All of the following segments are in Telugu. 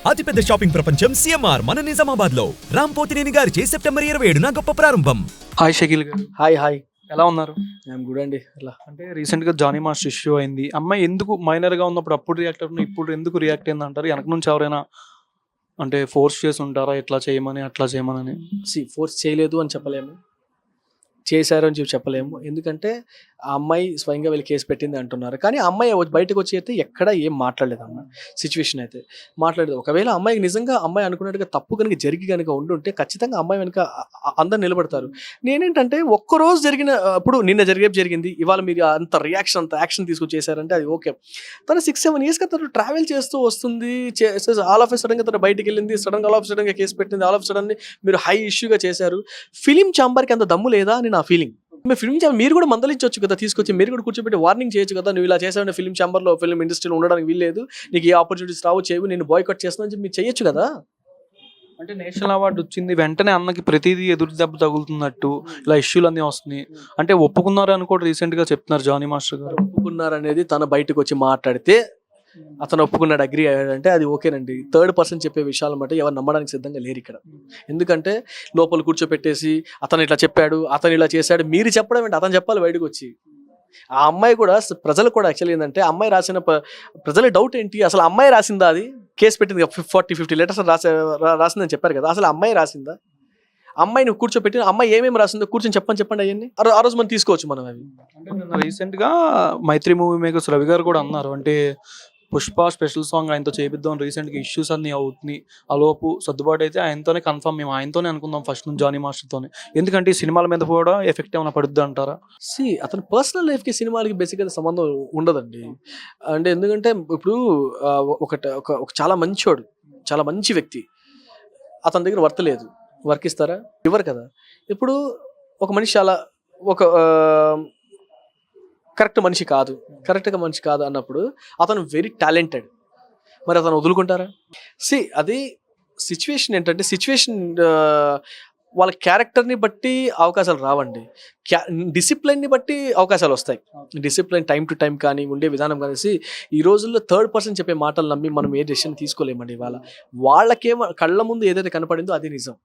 అతిపెద్ద షాపింగ్ ప్రపంచం సిఎంఆర్ మన నిజామాబాద్ లో రాంపోతినేని గారిచే సెప్టెంబర్ 27న గొప్ప ప్రారంభం. హాయ్ షకీల్ గారు. హాయ్ ఎలా ఉన్నారు? ఐఎమ్ గుడ్ అండి. అలా అంటే రీసెంట్ గా జానీ మాస్టర్ ఇష్యూ అయింది. అమ్మాయి ఎందుకు మైనర్ గా ఉన్నప్పుడు అప్పుడు రియాక్ట్ అవుతుంది, ఇప్పుడు ఎందుకు రియాక్ట్ అయింది అంటారు? వెనక నుంచి ఎవరైనా అంటే ఫోర్స్ చేసి ఉంటారా ఇట్లా చేయమని అట్లా చేయమని? ఫోర్స్ చేయలేదు అని చెప్పలేము, చేశారు అని చెప్పలేము. ఎందుకంటే ఆ అమ్మాయి స్వయంగా వీళ్ళు కేసు పెట్టింది అంటున్నారు. కానీ ఆ అమ్మాయి బయటకు వచ్చి అయితే ఎక్కడ ఏం మాట్లాడలేదు. అమ్మాయి సిచ్యువేషన్ అయితే మాట్లాడలేదు. ఒకవేళ అమ్మాయికి నిజంగా అమ్మాయి అనుకున్నట్టుగా తప్పు కనుక జరిగి కనుక ఉండుంటే ఖచ్చితంగా అమ్మాయి వెనుక అందరు నిలబడతారు. నేనేంటంటే ఒక్కరోజు జరిగిన అప్పుడు నిన్న జరిగింది, ఇవాళ మీరు అంత రియాక్షన్ అంత యాక్షన్ తీసుకొచ్చి చేశారంటే అది ఓకే. తను 6-7 years తను ట్రావెల్ చేస్తూ వస్తుంది, ఆల్ ఆఫ్ సడన్గా తను బయటికి వెళ్ళింది, సడన్గా ఆల్ ఆఫ్ సడన్గా కేసు పెట్టింది, ఆల్ ఆఫ్ సడన్ మీరు హై ఇష్యూగా చేశారు. ఫిలిం ఛాంబర్కి అంత దమ్ము లేదా అని నా ఫీలింగ్. ఫిల్మ్ ఛాంబర్ మీరు కూడా మందలించవచ్చు కదా, తీసుకొచ్చి మీరు కూడా కూర్చోబెట్టి వార్నింగ్ చేయొచ్చు కదా, నువ్వు ఇలా చేసావు ఫిల్మ్ ఛాంబర్లో ఫిల్మ్ ఇండస్ట్రీలో ఉండడానికి వీల్లేదు, నీకు ఏ ఆపర్చునిటీస్ రావు, చేయవు, నేను బాయ్కట్ చేస్తున్నాను చెప్పి మీరు చేయొచ్చు కదా. అంటే నేషనల్ అవార్డు వచ్చింది వెంటనే అన్నకి ప్రతిదీ ఎదురు దెబ్బ తగులుతున్నట్టు ఇలా ఇష్యూలు అన్నీ వస్తున్నాయి. అంటే ఒప్పుకున్నారు అని కూడా రీసెంట్ గా చెప్తున్నారు జానీ మాస్టర్ గారు. ఒప్పుకున్నారు అనేది తన బయటకు వచ్చి మాట్లాడితే అతను ఒప్పుకున్నాడు, అగ్రి అయ్యాడంటే అది ఓకేనండి. థర్డ్ పర్సన్ చెప్పే విషయాలు బట్టి ఎవరు నమ్మడానికి సిద్ధంగా లేరు ఇక్కడ. ఎందుకంటే లోపల కూర్చోపెట్టేసి అతను ఇట్లా చెప్పాడు, అతను ఇలా చేశాడు, మీరు చెప్పడం ఏంటి, అతను చెప్పాలి బయటకు వచ్చి. ఆ అమ్మాయి కూడా ప్రజలు కూడా యాక్చువల్లీ ఏంటంటే అమ్మాయి రాసిన ప్రజల డౌట్ ఏంటి, అసలు అమ్మాయి రాసిందా, అది కేసు పెట్టింది 40-50 letters రాసిందని చెప్పారు కదా, అసలు అమ్మాయి రాసిందా? అమ్మాయిని కూర్చోపెట్టి అమ్మాయి ఏమేమి రాసిందో కూర్చొని చెప్పండి అవన్నీ ఆ రోజు మనం తీసుకోవచ్చు మనం అవి. అంటే రీసెంట్ గా మైత్రి మూవీ మేకర్స్ రవి గారు కూడా అన్నారు, అంటే పుష్ప స్పెషల్ సాంగ్ ఆయనతో చేపిద్దాం, రీసెంట్ గా ఇష్యూస్ అన్ని అవుతున్నాయి, ఆ లోపు సర్దుబాటు అయితే ఆయనతోనే కన్ఫర్మ్, మేము ఆయనతోనే అనుకుందాం ఫస్ట్ నుంచి జానీ మాస్టర్ తోనే. ఎందుకంటే ఈ సినిమాల మీద కూడా ఎఫెక్ట్ ఏమైనా పడుద్ది అంటారా? అతని పర్సనల్ లైఫ్కి సినిమాలకి బేసిక్గా సంబంధం ఉండదండి. అంటే ఎందుకంటే ఇప్పుడు ఒక చాలా మంచోడు, చాలా మంచి వ్యక్తి, అతని దగ్గర వర్త్ లేదు, వర్క్ ఇస్తారా? ఇవ్వరు కదా. ఇప్పుడు ఒక మనిషి చాలా ఒక కరెక్ట్గా మనిషి కాదు అన్నప్పుడు అతను వెరీ టాలెంటెడ్, మరి అతను వదులుకుంటారా? అది సిచ్యువేషన్ ఏంటంటే వాళ్ళ క్యారెక్టర్ని బట్టి అవకాశాలు రావండి, డిసిప్లిన్ని బట్టి అవకాశాలు వస్తాయి. డిసిప్లిన్ టైం టు టైం కానీ ఉండే విధానం కానీ ఈ రోజుల్లో థర్డ్ పర్సన్ చెప్పే మాటలు నమ్మి మనం ఏ డెసిషన్ తీసుకోలేమండి. వాళ్ళకేమో కళ్ళ ముందు ఏదైతే కనపడిందో అది నిజం,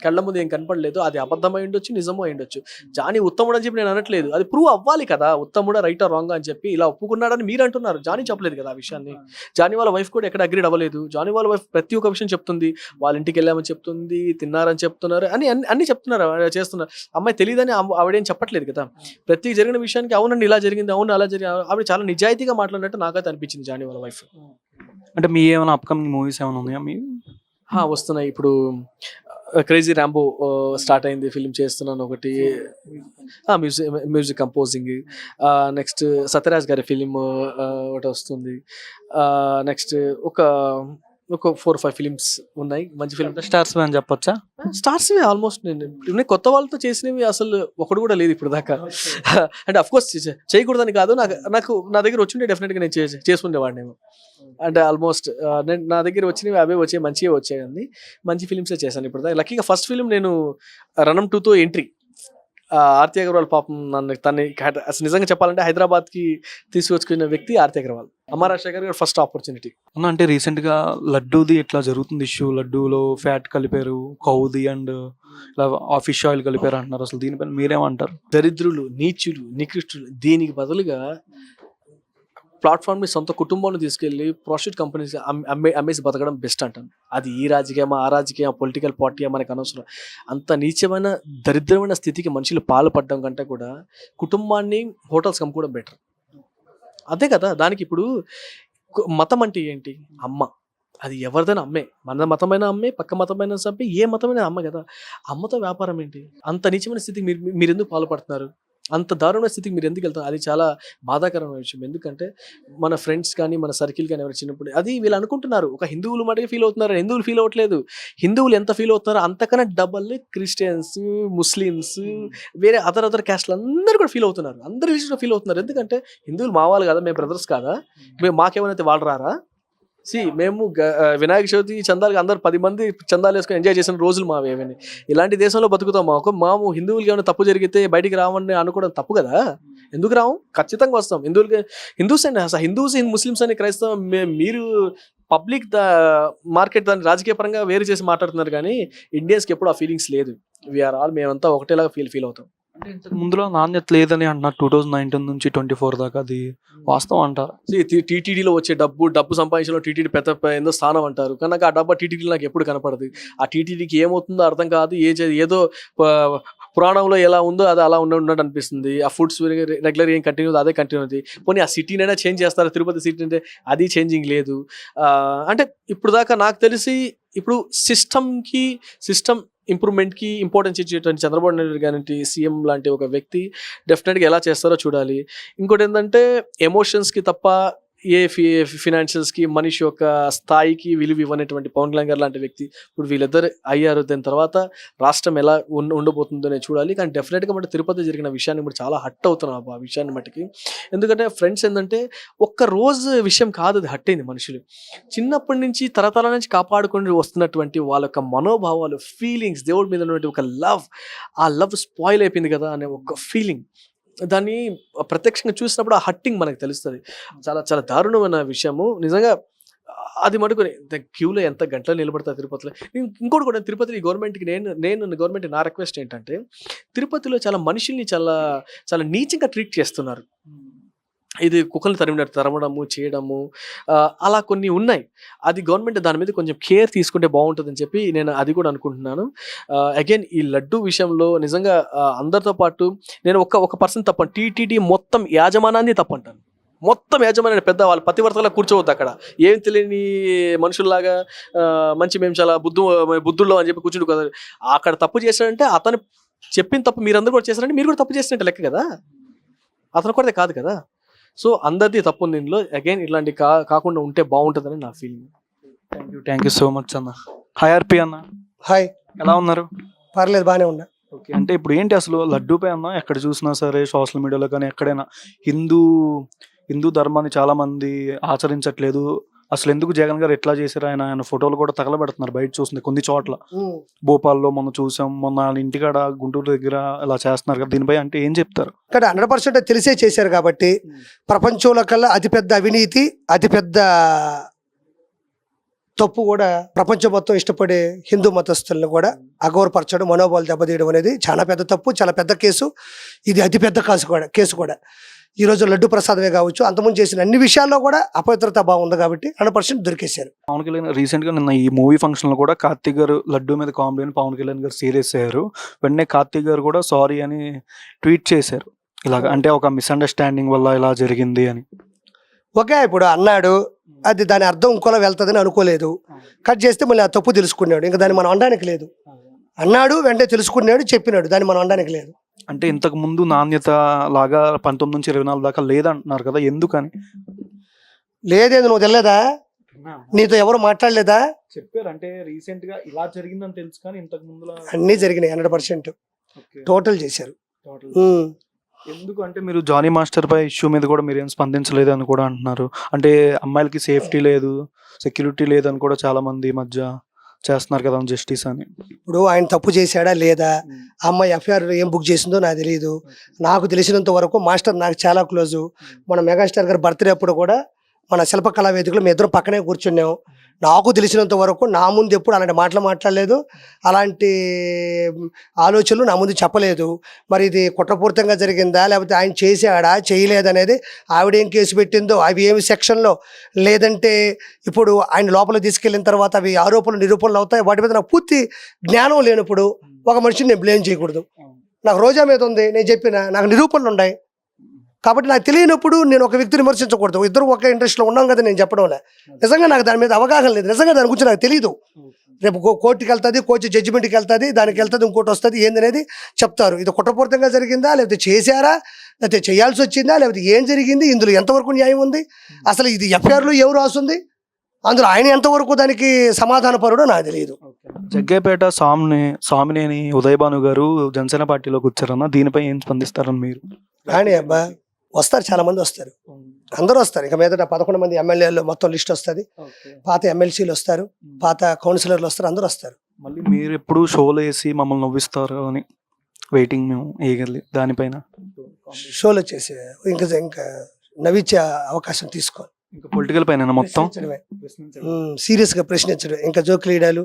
కళ్ళ ముందు ఏం కనపడలేదు అది అబద్ధమై ఉండొచ్చు, నిజమో అయి ఉండొచ్చు. జానీ ఉత్తముడు అని చెప్పి నేను అనట్లేదు, అది ప్రూవ్ అవ్వాలి కదా, ఉత్తముడా రైటా రాంగ్ అని చెప్పి ఇలా ఒప్పుకున్నాడని మీరు అంటున్నారు. జానీ చెప్పలేదు కదా ఆ విషయాన్ని. జానీ వాళ్ళ వైఫ్ కూడా ఎక్కడ అగ్రీడ్ అవ్వలేదు. జానీ వాళ్ళ వైఫ్ ప్రతి ఒక్క విషయం చెప్తుంది, వాళ్ళ ఇంటికి వెళ్ళామని చెప్తుంది, తిన్నారని చెప్తున్నారు, అన్ని చెప్తున్నారు, చేస్తున్నారు. అమ్మాయి తెలియదని ఆవిడేం చెప్పట్లేదు కదా. ప్రతి జరిగిన విషయానికి అవునండి ఇలా జరిగింది, అవును అలా జరిగింది, ఆవిడ చాలా నిజాయితీగా మాట్లాడినట్టు నాకైతే అనిపించింది జానీ వాళ్ళ వైఫ్. అంటే మీ ఏమైనా అప్కమింగ్ మూవీస్ ఏమైనా ఉన్నాయా మీ? వస్తున్నాయి. ఇప్పుడు క్రేజీ ర్యాంబో స్టార్ట్ అయింది, ఫిల్మ్ చేస్తున్నాను ఒకటి, మ్యూజిక్ కంపోజింగ్. నెక్స్ట్ సత్యరాజ్ గారి ఫిలిం ఒకటి వస్తుంది. నెక్స్ట్ ఒక 4-5 ఫిలిమ్స్ ఉన్నాయి, మంచి ఫిలిం. స్టార్స్ అని చెప్పొచ్చా? స్టార్స్ ఆల్మోస్ట్ నేను కొత్త వాళ్ళతో చేసినవి అసలు ఒకటి కూడా లేదు ఇప్పుడు దాకా. అంటే అఫ్కోర్స్ చేయకూడదని కాదు, నాకు నా దగ్గర వచ్చిండే డెఫినెట్గా నేను చేసుకునేవాడినేమో. అంటే ఆల్మోస్ట్ నా దగ్గర వచ్చినవి అవే వచ్చాయి, మంచిగా వచ్చాయి, మంచి ఫిలిమ్సే చేశాను ఇప్పుడు దాకా. లక్కీగా ఫస్ట్ ఫిలిం నేను రణం 2తో ఎంట్రీ. ఆర్తి అగర్వాల్ పాపం తన్ని అసలు నిజంగా చెప్పాలంటే హైదరాబాద్కి తీసుకొచ్చుకున్న వ్యక్తి ఆర్తి అగర్వాల్. అమరాశేఖర్ గారు ఫస్ట్ ఆపర్చునిటీ. అంటే రీసెంట్ గా లడ్డూది ఇట్లా జరుగుతుంది ఇష్యూ, లడ్డూలో ఫ్యాట్ కలిపారు, కౌది అండ్ ఇలా ఫిష్ ఆయిల్ కలిపారు అంటున్నారు. అసలు దీనిపైన మీరేమంటారు? దరిద్రులు, నీచులు, నికృష్టులు. దీనికి బదులుగా ప్లాట్ఫామ్ సొంత కుటుంబాన్ని తీసుకెళ్లి ప్రాస్టిట్యూట్ కంపెనీస్ అమ్మేసి బతకడం బెస్ట్ అంటాను. అది ఈ రాజకీయమా ఆ రాజకీయ పొలిటికల్ పార్టీ మనకు అనవసరం. అంత నీచమైన దరిద్రమైన స్థితికి మనుషులు పాల్పడడం కంటే కూడా కుటుంబాన్ని హోటల్స్ అమ్ముకోవడం బెటర్. అదే కదా. దానికి ఇప్పుడు మతం అంటే ఏంటి? అమ్మ. అది ఎవరిదైనా అమ్మే, మన మతమైన అమ్మే, పక్క మతమైన అమ్మే, ఏ మతమైన అమ్మ కదా. అమ్మతో వ్యాపారం ఏంటి? అంత నీచమైన స్థితికి మీరు ఎందుకు పాల్పడుతున్నారు? అంత దారుణ స్థితికి మీరు ఎందుకు వెళ్తారు? అది చాలా బాధాకరమైన విషయం. ఎందుకంటే మన ఫ్రెండ్స్ కానీ మన సర్కిల్ కానీ ఎవరు చిన్నప్పుడు అది వీళ్ళు అనుకుంటున్నారు ఒక హిందువులు మటుకు ఫీల్ అవుతున్నారు, హిందువులు ఫీల్ అవ్వట్లేదు. హిందువులు ఎంత ఫీల్ అవుతున్నారో అంతకన్నా డబల్ క్రిస్టియన్స్, ముస్లిమ్స్, వేరే అదర్ క్యాస్ట్లు అందరూ కూడా ఫీల్ అవుతున్నారు, అందరు రిలీజియస్లో ఫీల్ అవుతున్నారు. ఎందుకంటే హిందువులు మా వాళ్ళు కదా, మేము బ్రదర్స్ కాదా, మాకేమైనా వాళ్ళు రారా? మేము వినాయక చవితి చందాలకి అందరు 10 మంది చందాలు వేసుకొని ఎంజాయ్ చేసిన రోజులు మావేమని. ఇలాంటి దేశంలో బతుకుతాం. మాము హిందువులకి ఏమైనా తప్పు జరిగితే బయటికి రావని అనుకోవడం తప్పు కదా. ఎందుకు రావు? ఖచ్చితంగా వస్తాం. హిందూస్ అండి, అసలు హిందూస్ ముస్లిమ్స్ అని క్రైస్తవం మీరు పబ్లిక్ మార్కెట్ దాన్ని రాజకీయ పరంగా వేరు చేసి మాట్లాడుతున్నారు కానీ ఇండియన్స్కి ఎప్పుడు ఆ ఫీలింగ్స్ లేదు. వీఆర్ ఆల్ మేమంతా ఒకటేలాగా ఫీల్ అవుతాం. అంటే ఇంతకు ముందులో నాణ్యత లేదని అంటున్నారు 2019 నుంచి 24 దాకా, అది వాస్తవం అంటారా? టీటీడీలో వచ్చే డబ్బు సంపాదించడంలో టీటీడీ పెద్ద ఏందో స్థానం అంటారు, కానీ నాకు ఆ డబ్బా టీటీడీలో నాకు ఎప్పుడు కనపడదు. ఆ టీటీడీకి ఏమవుతుందో అర్థం కాదు. ఏదో పురాణంలో ఎలా ఉందో అది అలా ఉన్నట్టు అనిపిస్తుంది. ఆ ఫుడ్స్ రెగ్యులర్ ఏం కంటిన్యూ అదే కంటిన్యూ అవుతుంది. పోనీ ఆ సిటీనైనా చేంజ్ చేస్తారు. తిరుపతి సిటీ అంటే అది చేంజింగ్ లేదు. అంటే ఇప్పుడు దాకా నాకు తెలిసి ఇప్పుడు సిస్టమ్ ఇంప్రూవ్మెంట్కి ఇంపార్టెన్స్ ఇచ్చేటువంటి చంద్రబాబు నాయుడు గారి సీఎం లాంటి ఒక వ్యక్తి డెఫినెట్గా ఎలా చేస్తారో చూడాలి. ఇంకోటి ఏంటంటే ఎమోషన్స్కి తప్ప ఫినాన్షియల్స్కి మనిషి యొక్క స్థాయికి విలువ ఇవ్వనటువంటి పవన్ కళ్యాణ్ గారు లాంటి వ్యక్తి ఇప్పుడు వీళ్ళిద్దరు అయ్యారు. దాని తర్వాత రాష్ట్రం ఎలా ఉండబోతుందో చూడాలి. కానీ డెఫినెట్గా అంటే తిరుపతి జరిగిన విషయాన్ని ఇప్పుడు చాలా హట్ అవుతున్నాం ఆ విషయాన్ని మట్టికి. ఎందుకంటే ఫ్రెండ్స్ ఏంటంటే ఒక్క రోజు విషయం కాదు, అది హట్ అయింది. మనుషులు చిన్నప్పటి నుంచి తరతరాల నుంచి కాపాడుకొని వస్తున్నటువంటి వాళ్ళ యొక్క మనోభావాలు, ఫీలింగ్స్, దేవుడి మీద ఉన్నటువంటి ఒక ఆ లవ్ స్పాయిల్ అయిపోయింది కదా అనే ఒక ఫీలింగ్, దాన్ని ప్రత్యక్షంగా చూసినప్పుడు ఆ హట్టింగ్ మనకు తెలుస్తుంది. చాలా చాలా దారుణమైన విషయము నిజంగా. అది మటుకుని క్యూలో ఎంత గంటలు నిలబడతా తిరుపతిలో. ఇంకోటి కూడా తిరుపతిలో ఈ గవర్నమెంట్కి నేను గవర్నమెంట్ నా రిక్వెస్ట్ ఏంటంటే తిరుపతిలో చాలా మనుషుల్ని చాలా చాలా నీచంగా ట్రీట్ చేస్తున్నారు. ఇది కుక్కల్ని తరమడము చేయడము అలా కొన్ని ఉన్నాయి. అది గవర్నమెంట్ దాని మీద కొంచెం కేర్ తీసుకుంటే బాగుంటుందని చెప్పి నేను అది కూడా అనుకుంటున్నాను. అగైన్ ఈ లడ్డు విషయంలో నిజంగా అందరితో పాటు నేను ఒక పర్సన్ తప్పను, టీటీడీ మొత్తం యాజమానాన్ని తప్పంటాను. మొత్తం యాజమాన్యాన్ని పెద్ద వాళ్ళ పతివర్తలా కూర్చోవద్దు. అక్కడ ఏం తెలియని మనుషుల్లాగా మేము చాలా బుద్ధుల్లో అని చెప్పి కూర్చుంటు కదా. అక్కడ తప్పు చేశాడంటే అతను చెప్పిన తప్పు మీరందరూ కూడా చేశారంటే మీరు కూడా తప్పు చేసినట్టు లెక్క కదా, అతను కూడా కాదు కదా. సో అందరిది తప్పు ఉంది ఇందులో. అగైన్ ఇట్లాంటి కాకుండా ఉంటే బాగుంటుందని నా feeling. Thank you so much అన్న. హాయ్ ఆర్పి అన్న. హాయ్, ఎలా ఉన్నారు? పర్లేదు, బాగానే ఉన్నా. ఓకే, అంటే ఇప్పుడు ఏంటి అసలు లడ్డూపై అన్న ఎక్కడ చూసినా సరే సోషల్ మీడియాలో కానీ ఎక్కడైనా హిందూ ధర్మాన్ని చాలా మంది ఆచరించట్లేదు. అసలు ఎందుకు జగన్ గారు ఎట్లా చేశారు, ఆయన ఫోటోలు కూడా తగలబెడుతున్నారు బయట చూస్తుంది కొన్ని చోట్ల. భోపాల్లో మొన్న చూసాం, మొన్న ఇంటికాడ గుంటూరు దగ్గర ఇలా చేస్తున్నారు కదా. దీనిపై అంటే ఏం చెప్తారు? ఇక్కడ 100% తెలిసే చేశారు కాబట్టి ప్రపంచంలో కల్లా అతిపెద్ద అవినీతి, అతిపెద్ద తప్పు కూడా ప్రపంచం మొత్తం ఇష్టపడే హిందూ మతస్థులను కూడా అగౌరపరచడం, మనోబలం దెబ్బతీయడం అనేది చాలా పెద్ద తప్పు, చాలా పెద్ద కేసు. ఇది అతిపెద్ద కేసు కూడా. ఈరోజు లడ్డు ప్రసాదమే కావచ్చు, అంతకుముందు చేసిన అన్ని విషయాల్లో కూడా అపవిత్రత భావం ఉంది కాబట్టి 100% దొరికేశారు. పవన్ కళ్యాణ్ రీసెంట్ గా నిన్న ఈ మూవీ ఫంక్షన్ లో కూడా కార్తీక్ గారు లడ్డు మీద కామెడీ అని పవన్ కళ్యాణ్ గారు సీరియస్ అయ్యారు. వెంటనే కార్తీక్ గారు కూడా సారీ అని ట్వీట్ చేశారు. ఇలాగ అంటే ఒక మిస్అండర్స్టాండింగ్ వల్ల ఇలా జరిగింది అని. ఓకే, ఇప్పుడు అన్నాడు, అది దాని అర్థం ఇంకోలా వెళ్తుందని అనుకోలేదు. కట్ చేస్తే మళ్ళీ ఆ తప్పు తెలుసుకున్నాడు, ఇంకా దాన్ని మనం అనడానికి లేదు. అన్నాడు, వెంటనే తెలుసుకున్నాడు, చెప్పినాడు, దాన్ని మనం అనడానికి లేదు. అంటే ఇంతకు ముందు నాణ్యత లాగా 19 నుంచి 24 దాకా లేదంటున్నారు కదా, ఎందుకని? లేదేంది, నువ్వు తెలియదా? నీతో ఎవరు మాట్లాడలేదా? చెప్పారు అంటే రీసెంట్ గా ఇలా జరిగిందని తెలుసు, కానీ ఇంతకు ముందు అన్నీ జరిగినాయి. 100% టోటల్ చేశారు. ఎందుకు అంటే మీరు జానీ మాస్టర్ పై ఇష్యూ మీద కూడా మీరు ఏం స్పందించలేదు అని కూడా అంటున్నారు. అంటే అమ్మాయిలకి సేఫ్టీ లేదు, సెక్యూరిటీ లేదు అని కూడా చాలా మంది ఈ మధ్య చేస్తున్నారు కదా జస్టిస్ అని. ఇప్పుడు ఆయన తప్పు చేశాడా లేదా, ఆ అమ్మాయి ఎఫ్ఐఆర్ ఏం బుక్ చేసిందో నాకు తెలియదు. నాకు తెలిసినంత వరకు మాస్టర్ నాకు చాలా క్లోజు. మన మెగాస్టార్ గారి బర్త్డే అప్పుడు కూడా మన శిల్పకళా వేదికలో మేము ఇద్దరం పక్కనే కూర్చున్నాం. నాకు తెలిసినంత వరకు నా ముందు ఎప్పుడు అలాంటి మాటలు మాట్లాడలేదు, అలాంటి ఆలోచనలు నా ముందు చెప్పలేదు. మరి ఇది కుట్రపూరితంగా జరిగిందా లేకపోతే ఆయన చేశాడా చేయలేదనేది ఆవిడేం కేసు పెట్టిందో, అవి ఏమి సెక్షన్లో, లేదంటే ఇప్పుడు ఆయన లోపల తీసుకెళ్ళిన తర్వాత అవి ఆరోపణలు నిరూపణలు అవుతాయి, వాటి మీద నాకు పూర్తి జ్ఞానం లేనప్పుడు ఒక మనిషిని నేను బ్లేమ్ చేయకూడదు. నాకు రోజా మీద ఉంది, నేను చెప్పిన నాకు నిరూపణలు ఉన్నాయి కాబట్టి నాకు తెలియనప్పుడు నేను ఒక వ్యక్తిని విమర్శించకూడదు. ఇద్దరు ఒక ఇంట్రెస్ట్లో ఉన్నాం కదా, నేను చెప్పడం లే. నిజంగా నాకు దాని మీద అవగాహన లేదు, నిజంగా దాని గురించి నాకు తెలియదు. రేపు కోర్టుకి వెళ్తుంది, కోర్టు జడ్జిమెంట్కి వెళ్తుంది, దానికి వెళ్తుంది, ఇంకోటి వస్తుంది, ఏందనేది చెప్తారు. ఇది కుట్రపూరితంగా జరిగిందా లేకపోతే చేశారా లేకపోతే చేయాల్సి వచ్చిందా లేకపోతే ఏం జరిగింది, ఇందులో ఎంతవరకు న్యాయం ఉంది, అసలు ఇది ఎఫ్ఐఆర్లో ఎవరు రాస్తుంది, అందులో ఆయన ఎంతవరకు దానికి సమాధాన పరుడో నాకు తెలియదు. జగ్గైపేట స్వామినేని ఉదయభాను గారు జనసేన పార్టీలోకి వచ్చారన్న, దీనిపై ఏం స్పందిస్తారని మీరు? రాని అబ్బా, వస్తారు, చాలా మంది వస్తారు, అందరూ వస్తారు. ఇక మీదట 11 మంది ఎమ్మెల్యేలు మొత్తం లిస్ట్ వస్తుంది, పాత ఎమ్మెల్సీలు వస్తారు, పాత కౌన్సిలర్లు వస్తారు, అందరూ వస్తారు. మళ్ళీ మీరు ఎప్పుడు షోలు వేసి మమ్మల్ని నవ్విస్తారు అని వెయిటింగ్ మేము ఏగలి దానిపైన షోలు వచ్చేసి ఇంకా నవ్వించే అవకాశం తీసుకోవాలి. ఇంకా పొలిటికల్ పైన మొత్తం సీరియస్గా ప్రశ్నించడం, ఇంకా జోకులు వేయడాలు,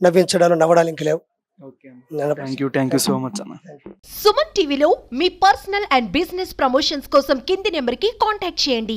నవ్వించడాలు, నవ్వడాలు ఇంకా లేవు. థ్యాంక్ యూ సో మచ్ అన్న. సుమన్ టీవీలో మీ పర్సనల్ అండ్ బిజినెస్ ప్రమోషన్స్ కోసం కింది నెంబర్కి కాంటాక్ట్ చేయండి.